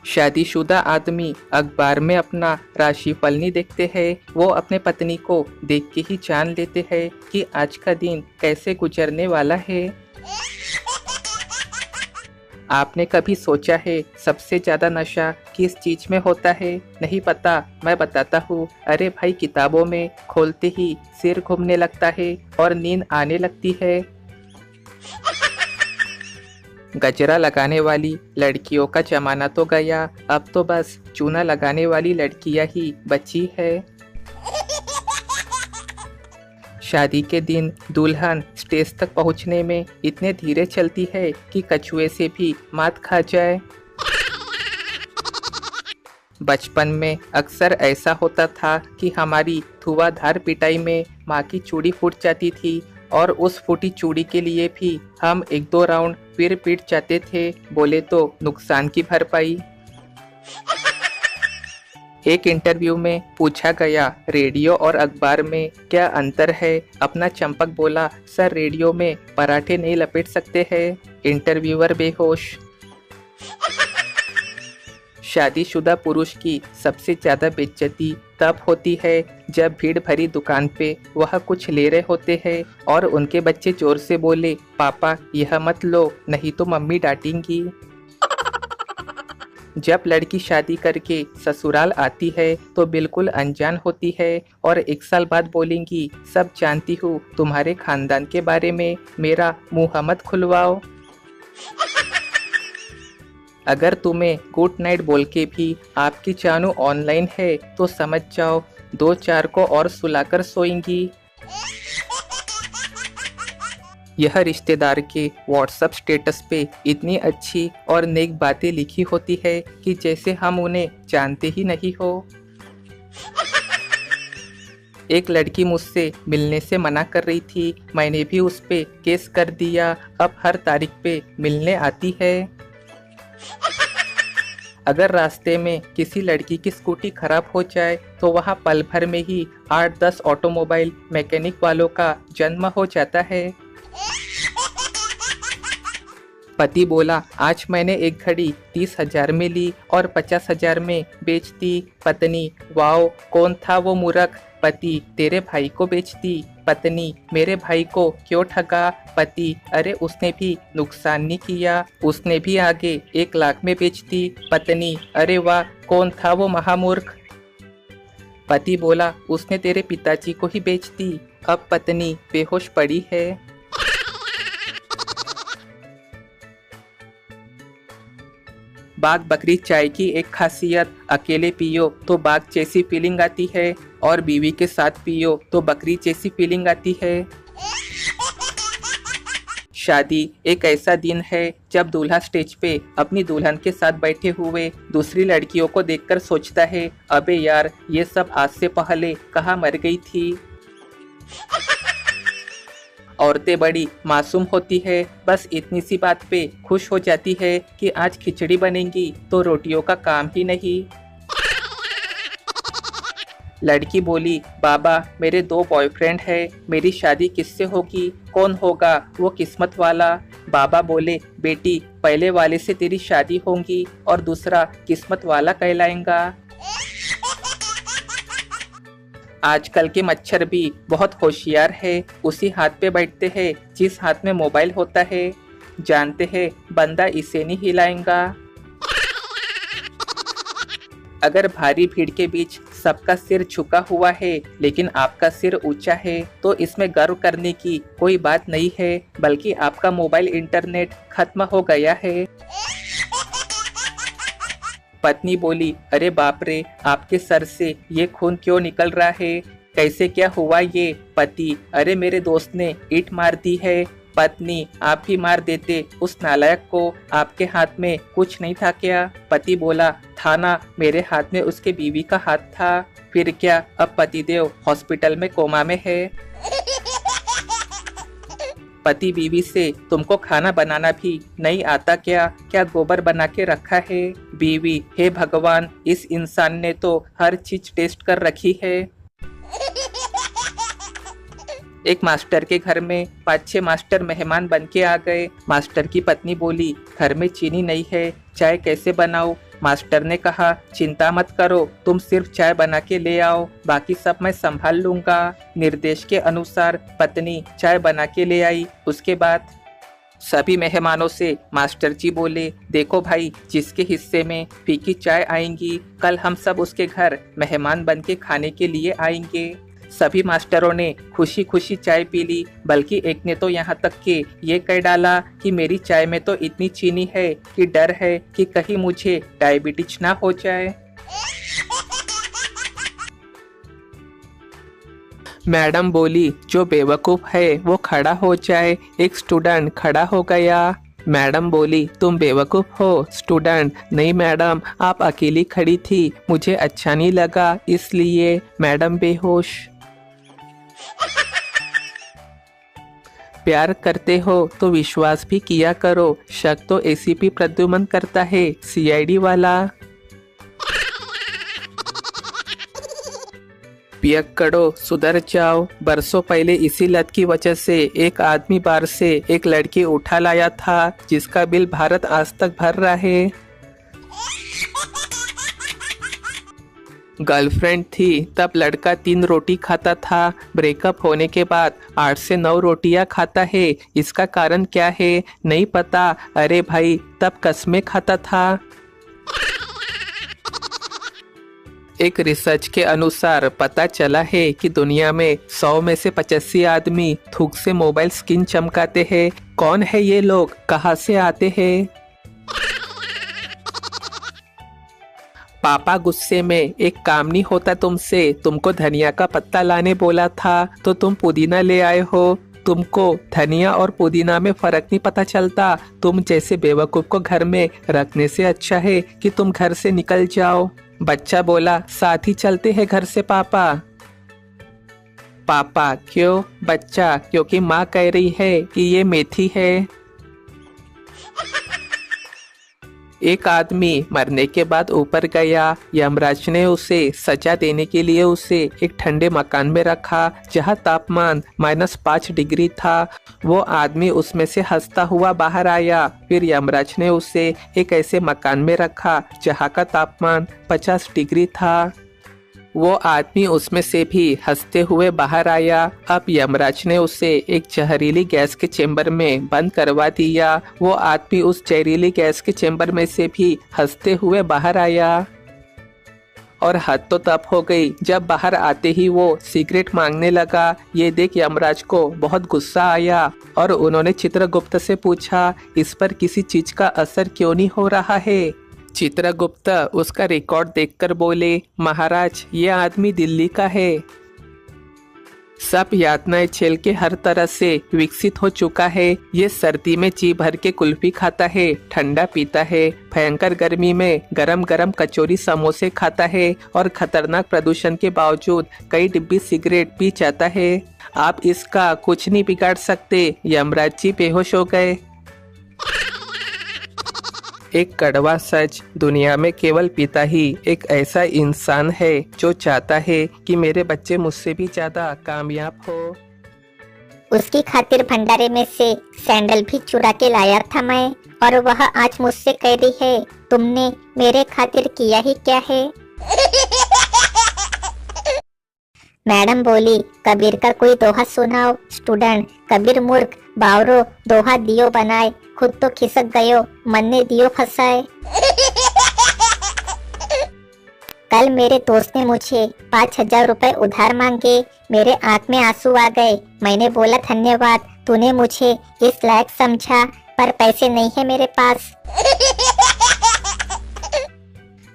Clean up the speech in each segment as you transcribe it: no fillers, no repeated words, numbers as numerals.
शादीशुदा आदमी अखबार में अपना राशिफल नहीं देखते हैं, वो अपने पत्नी को देख के ही जान लेते हैं कि आज का दिन कैसे गुजरने वाला है। आपने कभी सोचा है सबसे ज्यादा नशा किस चीज में होता है? नहीं पता? मैं बताता हूँ। अरे भाई, किताबों में खोलते ही सिर घूमने लगता है और नींद आने लगती है। गजरा लगाने वाली लड़कियों का जमाना तो गया, अब तो बस चूना लगाने वाली लड़कियां ही बची है। शादी के दिन दुल्हन स्टेज तक पहुंचने में इतने धीरे चलती है कि कछुए से भी मात खा जाए। बचपन में अक्सर ऐसा होता था कि हमारी धुआंधार पिटाई में माँ की चूड़ी फूट जाती थी और उस फूटी चूड़ी के लिए भी हम एक दो राउंड फिर पीट जाते थे, बोले तो नुकसान की भरपाई। एक इंटरव्यू में पूछा गया, रेडियो और अखबार में क्या अंतर है? अपना चंपक बोला, सर रेडियो में पराठे नहीं लपेट सकते हैं। इंटरव्यूअर बेहोश। शादीशुदा पुरुष की सबसे ज्यादा बेइज्जती तब होती है जब भीड़ भरी दुकान पे वह कुछ ले रहे होते हैं और उनके बच्चे जोर से बोले, पापा यह मत लो नहीं तो मम्मी डांटेंगी। जब लड़की शादी करके ससुराल आती है तो बिल्कुल अनजान होती है और एक साल बाद बोलेंगी, सब जानती हूँ तुम्हारे खानदान के बारे में, मेरा मुंह मत खुलवाओ। अगर तुम्हें गुड नाइट बोल के भी आपकी जानू ऑनलाइन है तो समझ जाओ दो चार को और सुलाकर सोएंगी। यह रिश्तेदार के व्हाट्सएप स्टेटस पे इतनी अच्छी और नेक बातें लिखी होती है कि जैसे हम उन्हें जानते ही नहीं हो। एक लड़की मुझसे मिलने से मना कर रही थी, मैंने भी उस पे केस कर दिया, अब हर तारीख पे मिलने आती है। अगर रास्ते में किसी लड़की की स्कूटी खराब हो जाए तो वहाँ पल भर में ही 8-10 ऑटोमोबाइल मैकेनिक वालों का जन्म हो जाता है। पति बोला, आज मैंने एक घड़ी 30,000 में ली और 50,000 में बेच दी। पत्नी, वाओ कौन था वो मूर्ख? पति, तेरे भाई को बेच दी। पत्नी, मेरे भाई को क्यों ठगा? पति, अरे उसने भी नुकसान नहीं किया, उसने भी आगे 1 लाख में बेच दी। पत्नी, अरे वाह कौन था वो महामूर्ख? पति बोला, उसने तेरे पिताजी को ही बेच दी। अब पत्नी बेहोश पड़ी है। बाघ बकरी चाय की एक खासियत, अकेले पियो तो बाघ जैसी फीलिंग आती है और बीवी के साथ पियो तो बकरी जैसी फीलिंग आती है। शादी एक ऐसा दिन है जब दूल्हा स्टेज पे अपनी दुल्हन के साथ बैठे हुए दूसरी लड़कियों को देखकर सोचता है, अबे यार ये सब आज से पहले कहाँ मर गई थी। औरतें बड़ी मासूम होती है, बस इतनी सी बात पे खुश हो जाती है कि आज खिचड़ी बनेगी तो रोटियों का काम ही नहीं। लड़की बोली, बाबा मेरे 2 बॉयफ्रेंड हैं, मेरी शादी किससे होगी? कौन होगा वो किस्मत वाला? बाबा बोले, बेटी पहले वाले से तेरी शादी होगी और दूसरा किस्मत वाला कहलाएगा। आजकल के मच्छर भी बहुत होशियार है, उसी हाथ पे बैठते हैं जिस हाथ में मोबाइल होता है, जानते हैं बंदा इसे नहीं हिलाएगा। अगर भारी भीड़ के बीच सबका सिर झुका हुआ है लेकिन आपका सिर ऊंचा है तो इसमें गर्व करने की कोई बात नहीं है, बल्कि आपका मोबाइल इंटरनेट खत्म हो गया है। पत्नी बोली, अरे बाप रे आपके सर से ये खून क्यों निकल रहा है? कैसे क्या हुआ ये? पति, अरे मेरे दोस्त ने ईंट मार दी है। पत्नी, आप भी मार देते उस नालायक को, आपके हाथ में कुछ नहीं था क्या? पति बोला, था ना, मेरे हाथ में उसके बीवी का हाथ था। फिर क्या, अब पतिदेव हॉस्पिटल में कोमा में है। पति बीवी से, तुमको खाना बनाना भी नहीं आता क्या? क्या गोबर बना के रखा है? बीवी, हे भगवान इस इंसान ने तो हर चीज टेस्ट कर रखी है। एक मास्टर के घर में 5-6 मास्टर मेहमान बन के आ गए। मास्टर की पत्नी बोली, घर में चीनी नहीं है, चाय कैसे बनाऊं? मास्टर ने कहा, चिंता मत करो, तुम सिर्फ चाय बना के ले आओ, बाकी सब मैं संभाल लूंगा। निर्देश के अनुसार पत्नी चाय बना के ले आई। उसके बाद सभी मेहमानों से मास्टर जी बोले, देखो भाई, जिसके हिस्से में फीकी चाय आएंगी, कल हम सब उसके घर मेहमान बन के खाने के लिए आएंगे। सभी मास्टरों ने खुशी खुशी चाय पी ली, बल्कि एक ने तो यहाँ तक कि ये कह डाला कि मेरी चाय में तो इतनी चीनी है कि डर है कि कहीं मुझे डायबिटीज ना हो जाए। मैडम बोली, जो बेवकूफ है वो खड़ा हो जाए। एक स्टूडेंट खड़ा हो गया। मैडम बोली, तुम बेवकूफ हो? स्टूडेंट, नहीं मैडम, आप अकेली खड़ी थी, मुझे अच्छा नहीं लगा इसलिए। मैडम बेहोश। प्यार करते हो तो विश्वास भी किया करो, शक तो एसीपी प्रद्युमन करता है, सीआईडी वाला। पियक्कड़ो, सुधर जाओ। बरसों पहले इसी लत की वजह से एक आदमी बार से एक लड़की उठा लाया था, जिसका बिल भारत आज तक भर रहा है। गर्लफ्रेंड थी तब लड़का 3 रोटी खाता था, ब्रेकअप होने के बाद 8 से 9 रोटियां खाता है। इसका कारण क्या है नहीं पता। अरे भाई, तब कसमें खाता था। एक रिसर्च के अनुसार पता चला है कि दुनिया में 100 में से 85 आदमी थूक से मोबाइल स्क्रीन चमकाते हैं। कौन है ये लोग, कहाँ से आते हैं? पापा गुस्से में, एक काम नहीं होता तुमसे, तुमको धनिया का पत्ता लाने बोला था तो तुम पुदीना ले आए हो। तुमको धनिया और पुदीना में फर्क नहीं पता चलता। तुम जैसे बेवकूफ को घर में रखने से अच्छा है कि तुम घर से निकल जाओ। बच्चा बोला, साथ ही चलते हैं घर से पापा। पापा, क्यों? बच्चा, क्योंकि माँ कह रही है कि ये मेथी है। एक आदमी मरने के बाद ऊपर गया। यमराज ने उसे सजा देने के लिए उसे एक ठंडे मकान में रखा जहां तापमान -5 डिग्री था। वो आदमी उसमें से हंसता हुआ बाहर आया। फिर यमराज ने उसे एक ऐसे मकान में रखा जहां का तापमान 50 डिग्री था। वो आदमी उसमें से भी हंसते हुए बाहर आया। अब यमराज ने उसे एक जहरीली गैस के चेम्बर में बंद करवा दिया। वो आदमी उस जहरीली गैस के चेम्बर में से भी हंसते हुए बाहर आया। और हद तो तब हो गई जब बाहर आते ही वो सिगरेट मांगने लगा। ये देख यमराज को बहुत गुस्सा आया और उन्होंने चित्रगुप्त से पूछा, इस पर किसी चीज का असर क्यों नहीं हो रहा है? चित्रगुप्त उसका रिकॉर्ड देखकर बोले, महाराज, ये आदमी दिल्ली का है। सब यातनाएं झेल के हर तरह से विकसित हो चुका है। ये सर्दी में जी भर के कुल्फी खाता है, ठंडा पीता है, भयंकर गर्मी में गरम गरम कचौरी समोसे खाता है और खतरनाक प्रदूषण के बावजूद कई डिब्बी सिगरेट पी जाता है। आप इसका कुछ नहीं बिगाड़ सकते। यमराज जी बेहोश हो गए। एक कड़वा सच, दुनिया में केवल पिता ही एक ऐसा इंसान है जो चाहता है कि मेरे बच्चे मुझसे भी ज्यादा कामयाब हो। उसकी खातिर भंडारे में से सैंडल भी चुरा के लाया था मैं, और वह आज मुझसे कह रही है, तुमने मेरे खातिर किया ही क्या है? मैडम बोली, कबीर का कोई दोहा सुनाओ। स्टूडेंट, कबीर मूर्ख बावरो दोहा दियो बनाए, खुद तो खिसक गयो, मन ने दियो फंसाए। कल मेरे दोस्त ने मुझे 5000 रुपए उधार मांगे। मेरे आंख में आंसू आ गए। मैंने बोला, धन्यवाद, तूने मुझे इस लायक समझा, पर पैसे नहीं है मेरे पास।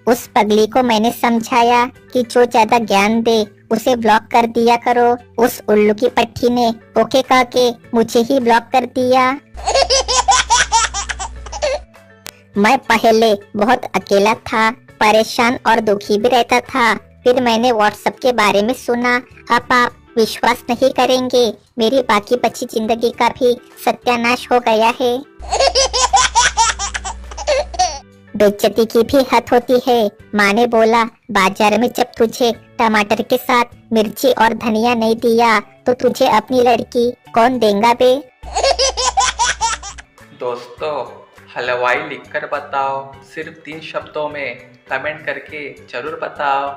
उस पगली को मैंने समझाया कि जो ज्यादा ज्ञान दे उसे ब्लॉक कर दिया करो। उस उल्लू की पट्टी ने ओके कह के मुझे ही ब्लॉक कर दिया। मैं पहले बहुत अकेला था, परेशान और दुखी भी रहता था। फिर मैंने व्हाट्सएप के बारे में सुना। अब आप विश्वास नहीं करेंगे, मेरी बाकी बची जिंदगी का भी सत्यानाश हो गया है। बेइज्जती की भी हद होती है। माँ ने बोला, बाजार में जब तुझे टमाटर के साथ मिर्ची और धनिया नहीं दिया तो तुझे अपनी लड़की कौन देगा बे? दोस्तों, हलवाई लिखकर बताओ, सिर्फ 3 शब्दों में, कमेंट करके जरूर बताओ।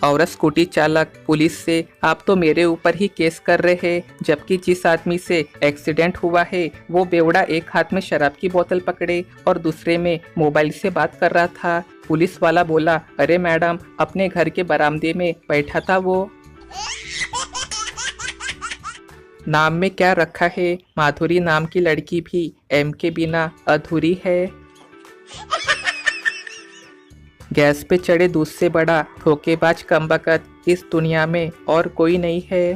और स्कूटी चालक पुलिस से, आप तो मेरे ऊपर ही केस कर रहे हैं, जबकि जिस आदमी से एक्सीडेंट हुआ है वो बेवड़ा एक हाथ में शराब की बोतल पकड़े और दूसरे में मोबाइल से बात कर रहा था। पुलिस वाला बोला, अरे मैडम, अपने घर के बरामदे में बैठा था वो। नाम में क्या रखा है, माधुरी नाम की लड़की भी एम के बिना अधूरी है। गैस पे चढ़े दूध से बड़ा धोखेबाज कमबख्त इस दुनिया में और कोई नहीं है।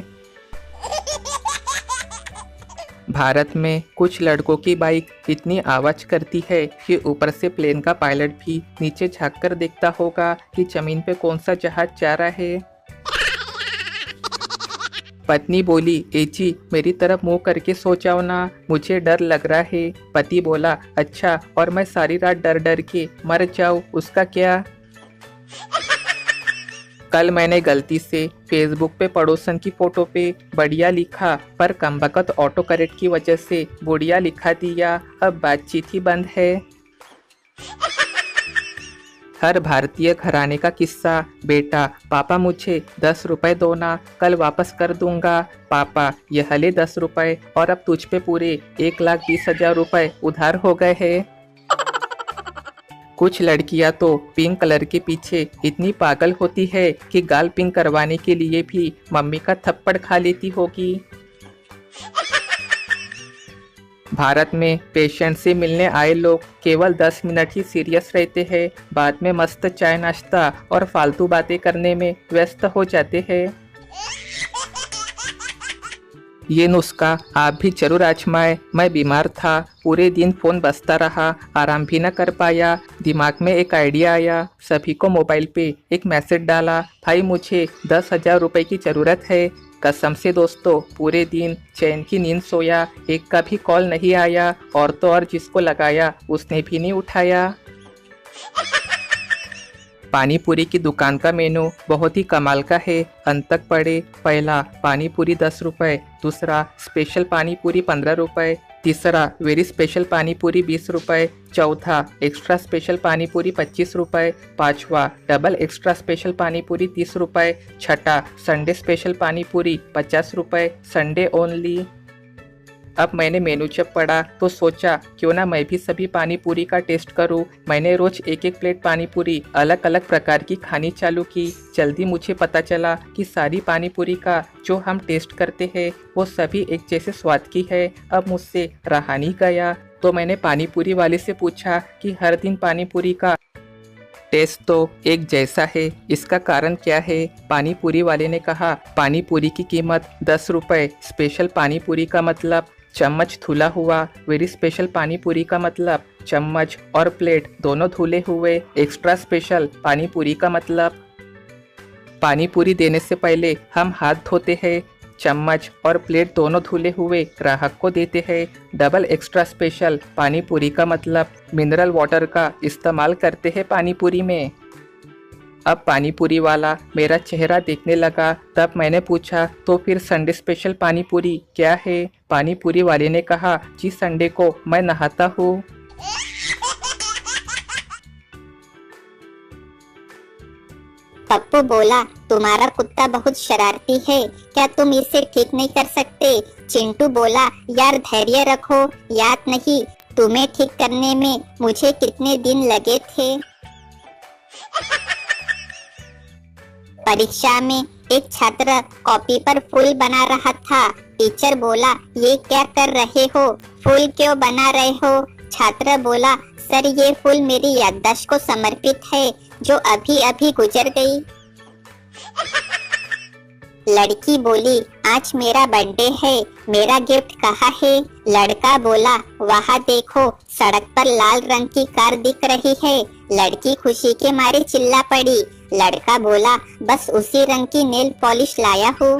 भारत में कुछ लड़कों की बाइक इतनी आवाज करती है कि ऊपर से प्लेन का पायलट भी नीचे झांक कर देखता होगा कि जमीन पे कौन सा जहाज जा रहा है। पत्नी बोली, ए जी, मेरी तरफ मुंह करके सो जाओ ना, मुझे डर लग रहा है। पति बोला, अच्छा, और मैं सारी रात डर डर के मर जाऊं, उसका क्या। कल मैंने गलती से फेसबुक पे पड़ोसन की फोटो पे बढ़िया लिखा, पर कमबख्त ऑटो करेक्ट की वजह से बुढ़िया लिखा दिया। अब बातचीत ही बंद है। हर भारतीय घराने का किस्सा, बेटा, पापा मुझे 10 रुपए दो ना, कल वापस कर दूंगा। पापा, यह ले 10 रुपए, और अब तुझ पे पूरे 1,20,000 रुपए उधार हो गए हैं। कुछ लड़कियां तो पिंक कलर के पीछे इतनी पागल होती है कि गाल पिंक करवाने के लिए भी मम्मी का थप्पड़ खा लेती होगी। भारत में पेशेंट से मिलने आए लोग केवल 10 मिनट ही सीरियस रहते हैं, बाद में मस्त चाय नाश्ता और फालतू बातें करने में व्यस्त हो जाते हैं। ये नुस्खा आप भी जरूर आजमाएं। मैं बीमार था, पूरे दिन फोन बजता रहा, आराम भी न कर पाया। दिमाग में एक आइडिया आया, सभी को मोबाइल पे एक मैसेज डाला, भाई मुझे 10,000 रुपए की ज़रूरत है। कसम से दोस्तों, पूरे दिन चैन की नींद सोया, एक का भी कॉल नहीं आया, और तो और जिसको लगाया उसने भी नहीं उठाया। पानी पूरी की दुकान का मेनू बहुत ही कमाल का है, अंत तक पढ़े। पहला, पानी पूरी 10 रुपए। दूसरा, स्पेशल पानी पूरी 15 रुपए। तीसरा, वेरी स्पेशल पानी पूरी 20 रुपए। चौथा, एक्स्ट्रा स्पेशल पानी पूरी 25 रुपए। पांचवा, डबल एक्स्ट्रा स्पेशल पानी पूरी 30 रुपए। छठा, संडे स्पेशल पानी पूरी 50 रुपए, संडे ओनली। अब मैंने मेनू जब पढ़ा तो सोचा, क्यों ना मैं भी सभी पानी पूरी का टेस्ट करूं। मैंने रोज एक एक प्लेट पानी पूरी अलग अलग प्रकार की खानी चालू की। जल्दी मुझे पता चला कि सारी पानी पूरी का जो हम टेस्ट करते हैं वो सभी एक जैसे स्वाद की है। अब मुझसे रहा नहीं गया, तो मैंने पानी पूरी वाले से पूछा कि हर दिन पानी पूरी का टेस्ट तो एक जैसा है, इसका कारण क्या है। पानी पूरी वाले ने कहा, पानी पूरी की कीमत 10 रुपए। स्पेशल पानी पूरी का मतलब चम्मच धुला हुआ। वेरी स्पेशल पानी पूरी का मतलब चम्मच और प्लेट दोनों धुले हुए। एक्स्ट्रा स्पेशल पानी पूरी का मतलब पानी पूरी देने से पहले हम हाथ धोते हैं, चम्मच और प्लेट दोनों धुले हुए ग्राहक को देते हैं। डबल एक्स्ट्रा स्पेशल पानी पूरी का मतलब मिनरल वाटर का इस्तेमाल करते हैं पानी पूरी में। अब पानी पूरी वाला मेरा चेहरा देखने लगा, तब मैंने पूछा, तो फिर संडे स्पेशल पानी पूरी क्या है। पानी पूरी वाले ने कहा, जी संडे को मैं नहाता हूँ। पप्पू बोला, तुम्हारा कुत्ता बहुत शरारती है, क्या तुम इसे ठीक नहीं कर सकते। चिंटू बोला, यार धैर्य रखो, याद नहीं तुम्हें ठीक करने में मुझे कितने दिन लगे थे। परीक्षा में एक छात्र कॉपी पर फूल बना रहा था। टीचर बोला, ये क्या कर रहे हो, फूल क्यों बना रहे हो। छात्र बोला, सर ये फूल मेरी याददाश्त को समर्पित है जो अभी अभी गुजर गई। लड़की बोली, आज मेरा बर्थडे है, मेरा गिफ्ट कहाँ है। लड़का बोला, वहाँ देखो सड़क पर लाल रंग की कार दिख रही है। लड़की खुशी के मारे चिल्ला पड़ी। लड़का बोला, बस उसी रंग की नेल पॉलिश लाया हूँ।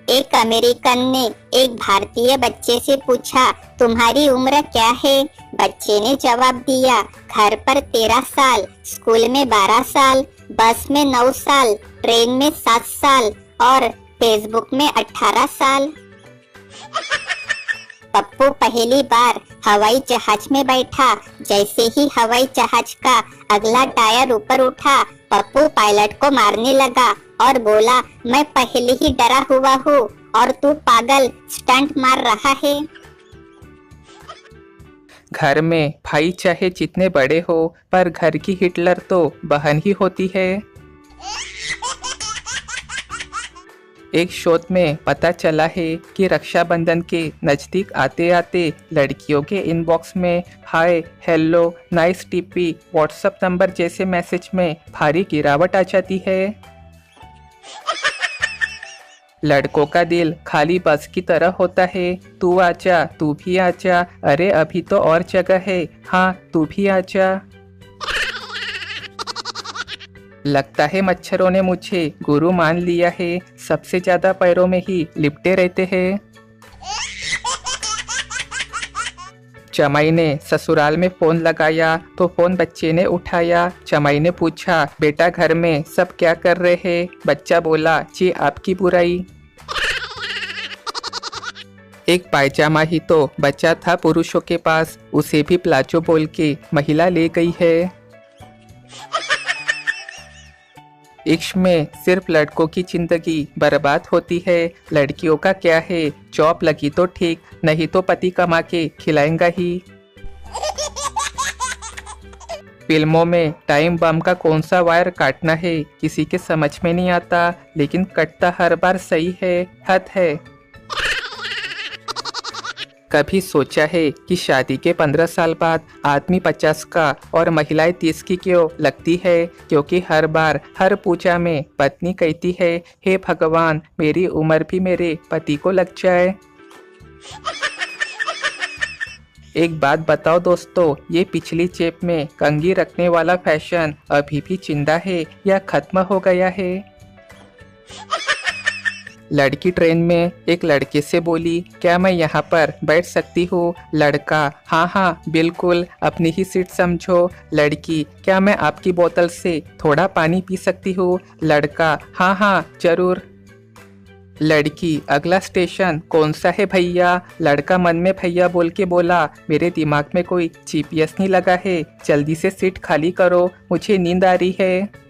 एक अमेरिकन ने एक भारतीय बच्चे से पूछा, तुम्हारी उम्र क्या है। बच्चे ने जवाब दिया, घर पर 13 साल, स्कूल में 12 साल, बस में 9 साल, ट्रेन में 7 साल और फेसबुक में 18 साल। पप्पू पहली बार हवाई जहाज में बैठा। जैसे ही हवाई जहाज का अगला टायर ऊपर उठा, पप्पू पायलट को मारने लगा और बोला, मैं पहले ही डरा हुआ हूँ और तू पागल स्टंट मार रहा है। घर में भाई चाहे जितने बड़े हो, पर घर की हिटलर तो बहन ही होती है। एक शोध में पता चला है कि रक्षाबंधन के नज़दीक आते आते लड़कियों के इनबॉक्स में hi, hello, nice TP, WhatsApp number जैसे मैसेज में भारी गिरावट आ जाती है। लड़कों का दिल खाली बस की तरह होता है, तू आजा, तू भी आजा, अरे अभी तो और जगह है, हाँ तू भी आजा। लगता है मच्छरों ने मुझे गुरु मान लिया है, सबसे ज्यादा पैरों में ही लिपटे रहते हैं। जमाई ने ससुराल में फोन लगाया तो फोन बच्चे ने उठाया। जमाई ने पूछा, बेटा घर में सब क्या कर रहे हैं? बच्चा बोला, जी आपकी बुराई। एक पायजामा ही तो बचा था पुरुषों के पास, उसे भी प्लाजो बोल के महिला ले गई है। इश्क में सिर्फ लड़कों की जिंदगी बर्बाद होती है, लड़कियों का क्या है, जॉब लगी तो ठीक, नहीं तो पति कमा के खिलाएंगा ही। फिल्मों में टाइम बम का कौन सा वायर काटना है किसी के समझ में नहीं आता, लेकिन कटता हर बार सही है, हद है। कभी सोचा है कि शादी के 15 साल बाद आदमी 50 का और महिलाएं 30 की क्यों लगती है? क्योंकि हर बार हर पूजा में पत्नी कहती है, हे भगवान मेरी उम्र भी मेरे पति को लग जाए। एक बात बताओ दोस्तों, ये पिछली जेब में कंघी रखने वाला फैशन अभी भी जिंदा है या खत्म हो गया है? लड़की ट्रेन में एक लड़के से बोली, क्या मैं यहाँ पर बैठ सकती हूँ? लड़का, हाँ हाँ बिल्कुल, अपनी ही सीट समझो। लड़की, क्या मैं आपकी बोतल से थोड़ा पानी पी सकती हूँ? लड़का, हाँ हाँ जरूर। लड़की, अगला स्टेशन कौन सा है भैया? लड़का मन में भैया बोल के बोला, मेरे दिमाग में कोई GPS नहीं लगा है, जल्दी से सीट खाली करो, मुझे नींद आ रही है।